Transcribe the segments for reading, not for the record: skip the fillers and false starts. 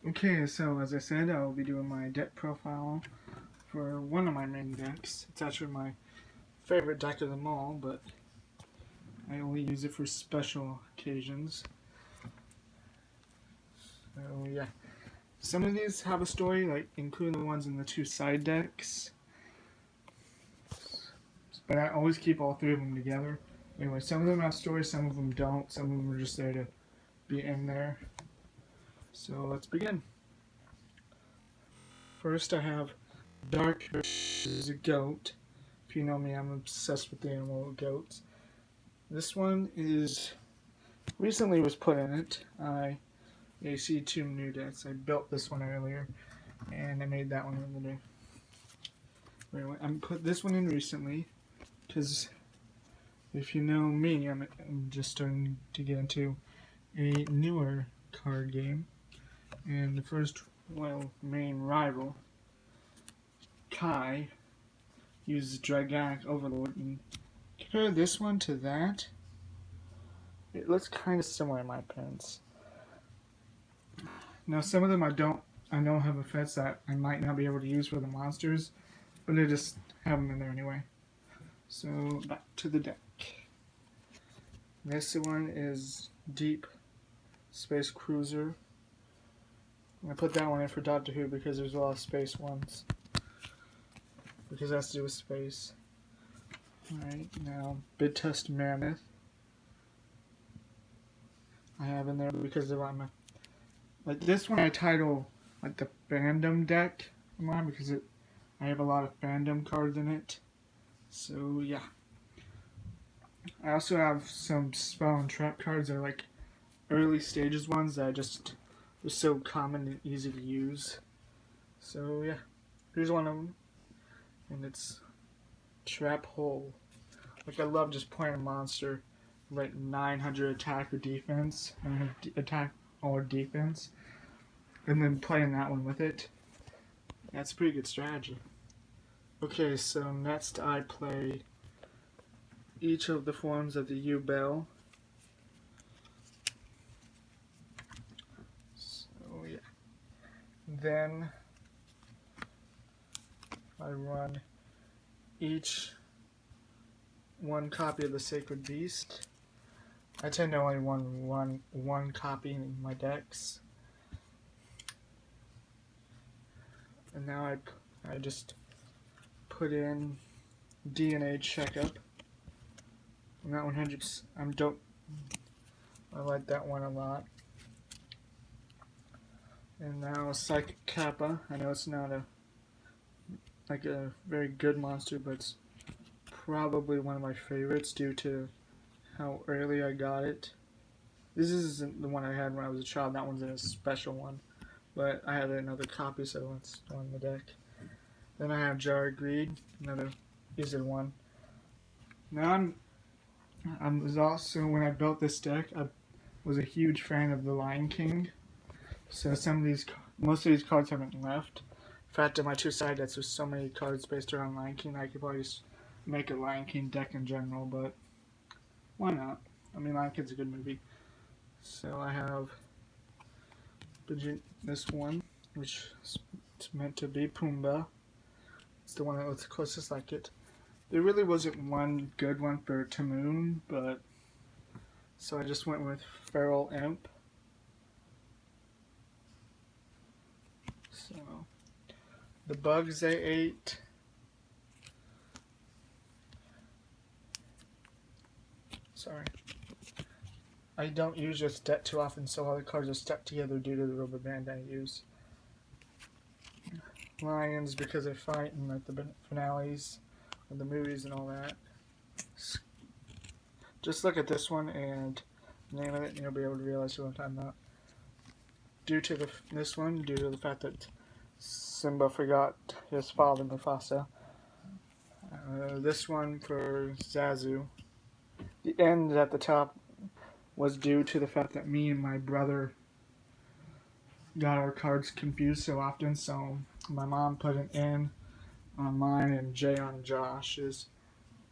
Okay, so as I said, I will be doing my deck profile for one of my main decks. It's actually my favorite deck of them all, but I only use it for special occasions. So yeah, some of these have a story, like including the ones in the two side decks. But I always keep all three of them together. Anyway, some of them have stories, some of them don't. Some of them are just there to be in there. So let's begin. First, I have Dark, which is a goat. If you know me, I'm obsessed with the animal goats. This one is recently was put in it. You see two new decks. I built this one earlier, and I made that one the other day. Anyway, I put this one in recently because if you know me, I'm just starting to get into a newer card game, and the first, main rival, Kai, uses Dragonic Overlord, and compare this one to that. It looks kind of similar in my opinions. Now, some of them I know have effects that I might not be able to use for the monsters, but I just have them in there anyway. So back to the deck. This one is Deep Space Cruiser. I put that one in for Doctor Who because there's a lot of space ones. Because it has to do with space. Alright, now Bid Test Mammoth. I have in there because of like this one I title like the fandom deck mine because I have a lot of fandom cards in it. So yeah. I also have some spell and trap cards that are like early stages ones that are so common and easy to use. So yeah. Here's one of them. And it's Trap Hole. Like I love just playing a monster like 900 attack or defense, attack or defense, and then playing that one with it. That's a pretty good strategy. Okay, so next I play each of the forms of the U-Bell. So yeah. Then I run each one copy of the Sacred Beast. I tend to only run one copy in my decks. And now I just put in DNA Checkup. I'm not 100%. I like that one a lot. And now Psychic Kappa. I know it's not a very good monster, but it's probably one of my favorites due to how early I got it. This isn't the one I had when I was a child. That one's a special one, but I had another copy, so it's on the deck. Then I have Jar of Greed, another easy one. Now I was also, when I built this deck, I was a huge fan of the Lion King. So most of these cards haven't left. In fact, in my two side decks, there's so many cards based around Lion King, I could probably just make a Lion King deck in general, but why not? I mean, Lion King's a good movie. So I have this one, which is meant to be Pumbaa. It's the one that looks closest like it. There really wasn't one good one for Timon, but so I just went with Feral Imp. So the bugs they ate. Sorry. I don't use this deck too often, so all the cards are stuck together due to the rubber band I use. Lions because they fight in like the finales of the movies and all that. Just look at this one and name it, and you'll be able to realize what I'm talking about. Due to the fact that Simba forgot his father Mufasa. This one for Zazu. The end at the top was due to the fact that me and my brother got our cards confused so often, so my mom put an N on mine and J on Josh's.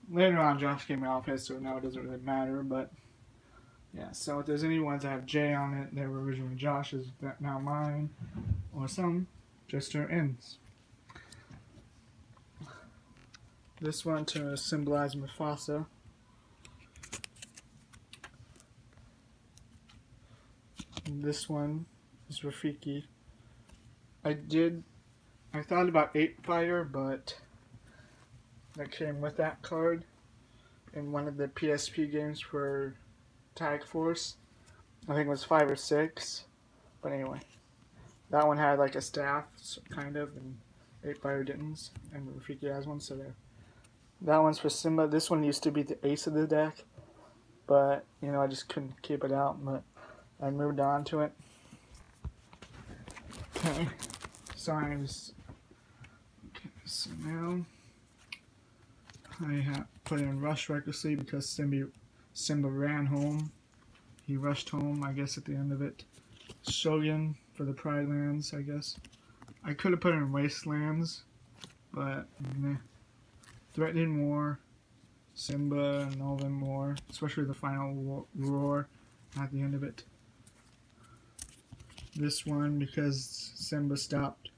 Later on, Josh came off his, so now it doesn't really matter, but Yeah, so if there's any ones that have J on it, they were originally Josh's, that now mine, or some just are N's. This one to symbolize Mufasa. And this one is Rafiki. I thought about 8 Fire, but that came with that card in one of the PSP games for Tag Force. I think it was 5 or 6. But anyway, that one had like a staff, kind of, and 8 Fire didn't. And Rafiki has one, so there. That one's for Simba. This one used to be the ace of the deck, but I just couldn't keep it out, but I moved on to it. Okay, so now I have put in Rush recklessly because Simba ran home. He rushed home, I guess, at the end of it. Shogun for the Pride Lands, I guess. I could have put in Wastelands, but nah. Threatening War, Simba and all them more, especially the final roar at the end of it. This one because Simba stopped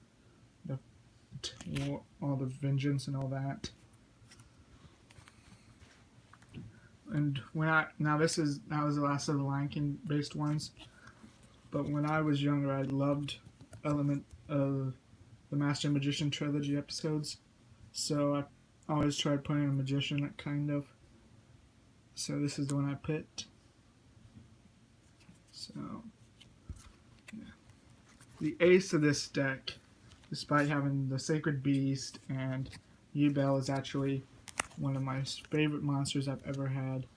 all the vengeance and all that. And that was the last of the Lion King based ones. But when I was younger, I loved Element of the Master and Magician trilogy episodes. So I always tried putting a magician, kind of. So this is the one I picked. So, yeah. The ace of this deck, despite having the Sacred Beast and Yubel, is actually one of my favorite monsters I've ever had.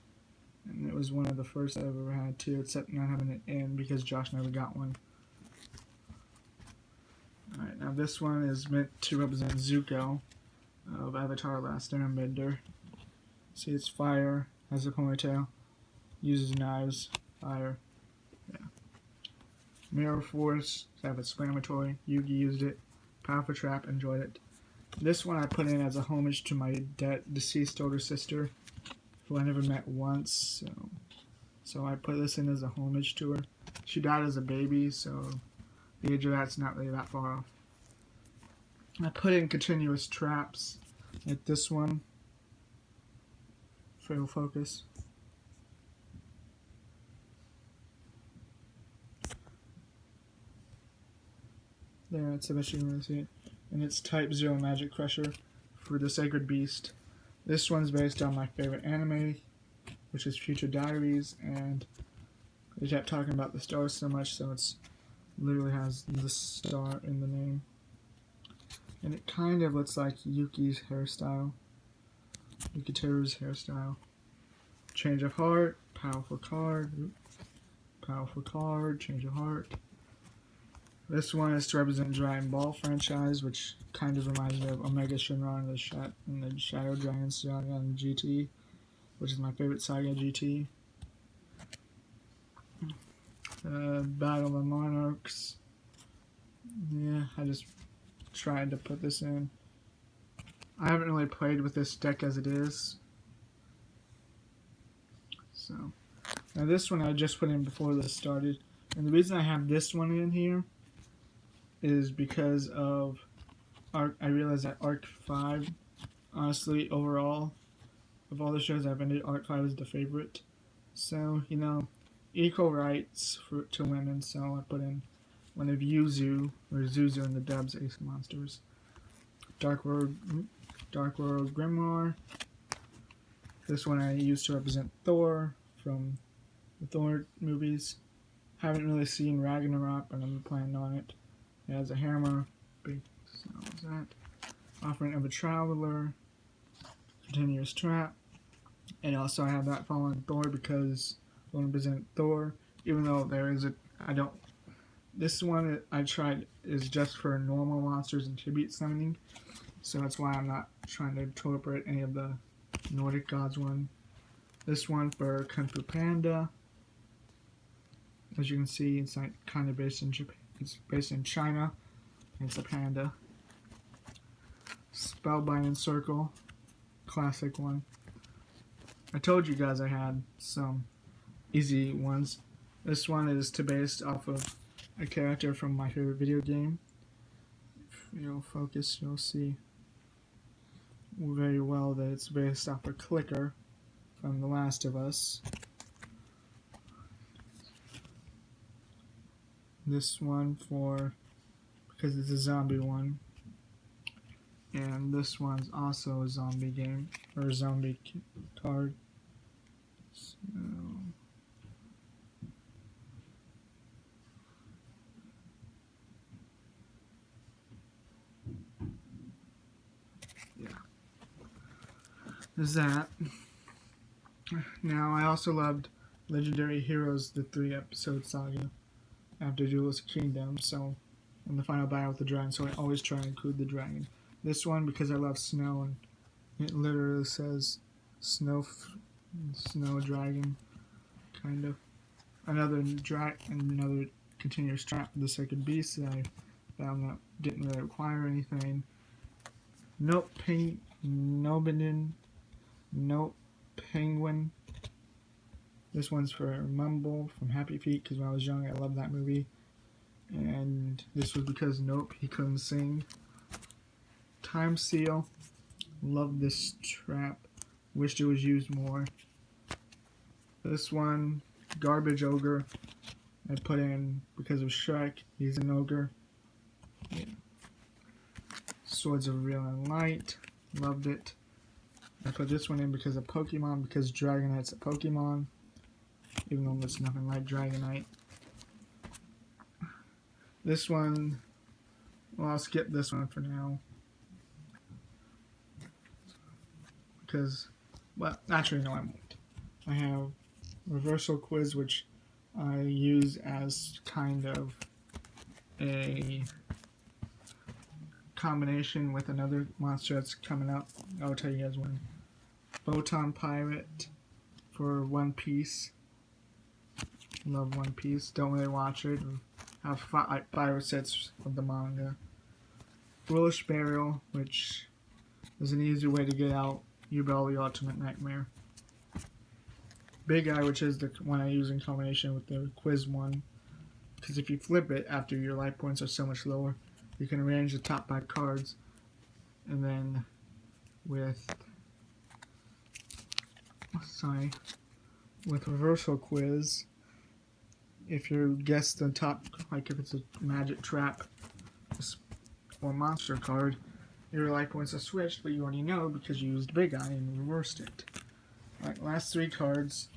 And it was one of the first I've ever had too, except not having it in because Josh never got one. Alright, now this one is meant to represent Zuko of Avatar Last Airbender. See, it's fire, has a ponytail, uses knives, fire. Yeah. Mirror Force, have exclamatory. Yugi used it. Powerful Trap, enjoyed it. This one I put in as a homage to my deceased older sister, who I never met once. So I put this in as a homage to her. She died as a baby, so the age of that's not really that far off. I put in continuous traps, like this one. Fatal Focus. There, it's the best you can really see it. And it's Type 0 Magic Crusher for the Sacred Beast. This one's based on my favorite anime, which is Future Diaries, and they kept talking about the stars so much, so it's literally has the star in the name. And it kind of looks like Yuki's hairstyle. Yukiteru's hairstyle. Change of Heart, powerful card, change of heart. This one is to represent Dragon Ball franchise, which kind of reminds me of Omega Shenron and the Shadow Dragon Saga on GT, which is my favorite saga GT. Battle of the Monarchs. Yeah, I just tried to put this in. I haven't really played with this deck as it is. So, now this one I just put in before this started. And the reason I have this one in here is because of I realized that Arc 5, honestly, overall, of all the shows I've ended, Arc 5 is the favorite. So, equal rights to women, so I put in one of Yuzu, or Zuzu in the dubs, Ace Monsters. Dark World Grimoire. This one I used to represent Thor from the Thor movies. Haven't really seen Ragnarok, but I'm planning on it. It has a hammer. Big. So what's that? Offering of a Traveler. Continuous Trap. And also I have that following Thor because I want to present Thor. Even though there is this one I tried is just for normal monsters and tribute summoning. So that's why I'm not trying to incorporate any of the Nordic gods one. This one for Kung Fu Panda. As you can see, it's like kind of based in Japan. It's based in China. It's a panda. Spellbinding Circle. Classic one. I told you guys I had some easy ones. This one is based off of a character from my favorite video game. If you'll focus, you'll see very well that it's based off a clicker from The Last of Us. This one because it's a zombie one. And this one's also a zombie game, or a zombie card. So, yeah. There's that. Now, I also loved Legendary Heroes, the 3-episode saga after Duelist Kingdom, so in the final battle with the dragon, so I always try to include the dragon. This one because I love snow, and it literally says snow dragon, kind of. Another continuous trap for the second beast that I found that didn't really require anything. Nope penguin. This one's for Mumble from Happy Feet because when I was young I loved that movie. And this was because nope, he couldn't sing. Time Seal. Love this trap. Wished it was used more. This one, Garbage Ogre. I put in because of Shrek. He's an ogre. Yeah. Swords of Real and Light. Loved it. I put this one in because of Pokemon, because Dragonite's a Pokemon. Even though it's nothing like Dragonite. This one, well, I'll skip this one for now. Because, well, actually, no, I won't. I have Reversal Quiz, which I use as kind of a combination with another monster that's coming up. I'll tell you guys when. Photon Pirate for One Piece. Love One Piece. Don't really watch it. I have 5 sets of the manga. Foolish Burial, which is an easy way to get out Yugioh the Ultimate Nightmare. Big Eye, which is the one I use in combination with the quiz one. Because if you flip it after your life points are so much lower, you can arrange the top 5 cards. And then with Reversal Quiz, if you guess the top, like if it's a magic trap or monster card, your life points are switched, but you already know because you used Big Eye and reversed it. Alright, last 3 cards.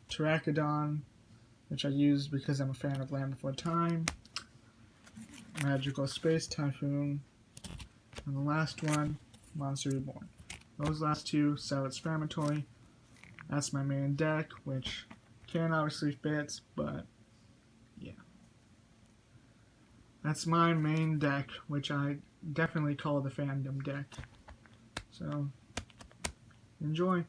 Terrakodon, which I used because I'm a fan of Land Before Time. Magical Space Typhoon. And the last one, Monster Reborn. Those last 2, self-explanatory. That's my main deck, which can obviously fit, but yeah. That's my main deck, which I definitely call the fandom deck. So, enjoy.